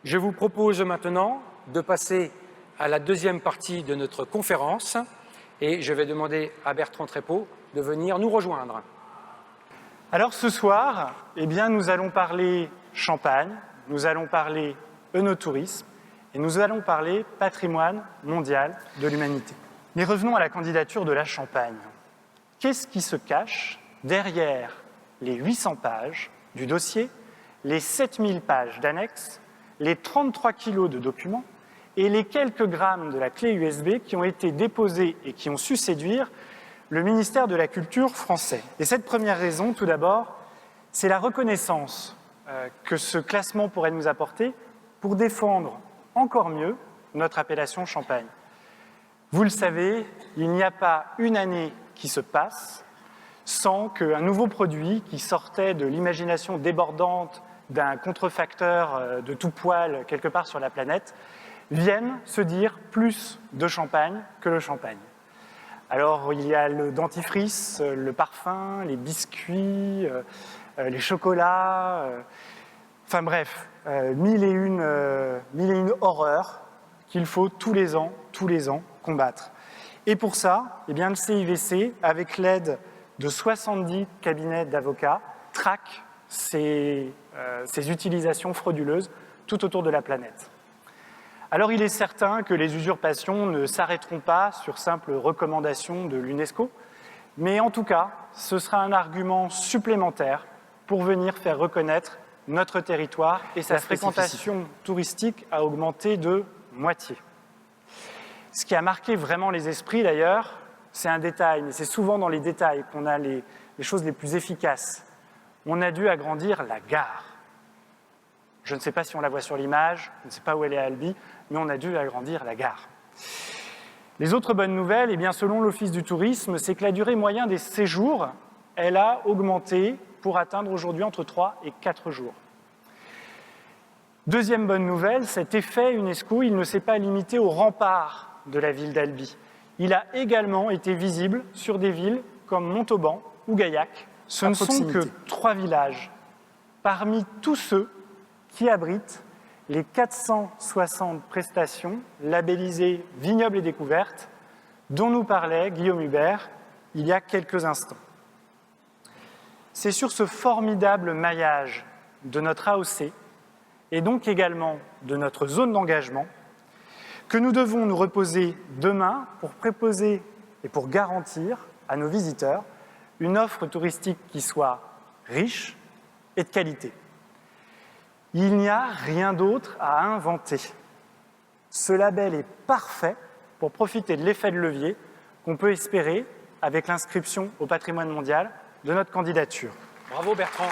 Je vous propose maintenant de passer à la deuxième partie de notre conférence et je vais demander à Bertrand Trépeau de venir nous rejoindre. Alors ce soir, nous allons parler champagne, nous allons parler œnotourisme et nous allons parler patrimoine mondial de l'humanité. Mais revenons à la candidature de la Champagne. Qu'est-ce qui se cache derrière les 800 pages du dossier, les 7000 pages d'annexes, les 33 kilos de documents et les quelques grammes de la clé USB qui ont été déposés et qui ont su séduire le ministère de la Culture français? Et cette première raison, tout d'abord, c'est la reconnaissance que ce classement pourrait nous apporter pour défendre encore mieux notre appellation Champagne. Vous le savez, il n'y a pas une année qui se passe sans qu'un nouveau produit qui sortait de l'imagination débordante d'un contrefacteur de tout poil quelque part sur la planète vienne se dire plus de champagne que le champagne. Alors, il y a le dentifrice, le parfum, les biscuits, les chocolats, enfin bref, mille et une horreurs qu'il faut tous les ans combattre. Et pour ça, le CIVC, avec l'aide de 70 cabinets d'avocats, traque ces utilisations frauduleuses tout autour de la planète. Alors il est certain que les usurpations ne s'arrêteront pas sur simple recommandation de l'UNESCO, mais en tout cas, ce sera un argument supplémentaire pour venir faire reconnaître notre territoire et sa fréquentation touristique a augmenté de moitié. Ce qui a marqué vraiment les esprits d'ailleurs, c'est un détail, mais c'est souvent dans les détails qu'on a les choses les plus efficaces. On a dû agrandir la gare. Je ne sais pas si on la voit sur l'image, je ne sais pas où elle est à Albi, mais on a dû agrandir la gare. Les autres bonnes nouvelles, selon l'Office du tourisme, c'est que la durée moyenne des séjours, elle a augmenté pour atteindre aujourd'hui entre 3 et 4 jours. Deuxième bonne nouvelle, cet effet UNESCO, il ne s'est pas limité aux remparts de la ville d'Albi. Il a également été visible sur des villes comme Montauban ou Gaillac. Ce ne sont que 3 villages parmi tous ceux qui abritent les 460 prestations labellisées Vignobles et Découvertes dont nous parlait Guillaume Hubert il y a quelques instants. C'est sur ce formidable maillage de notre AOC et donc également de notre zone d'engagement que nous devons nous reposer demain pour proposer et pour garantir à nos visiteurs une offre touristique qui soit riche et de qualité. Il n'y a rien d'autre à inventer. Ce label est parfait pour profiter de l'effet de levier qu'on peut espérer avec l'inscription au patrimoine mondial de notre candidature. Bravo Bertrand.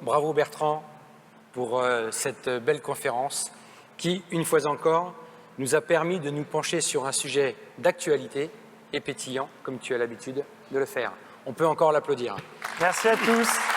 Bravo Bertrand pour cette belle conférence qui, une fois encore, nous a permis de nous pencher sur un sujet d'actualité et pétillant, comme tu as l'habitude de le faire. On peut encore l'applaudir. Merci à tous.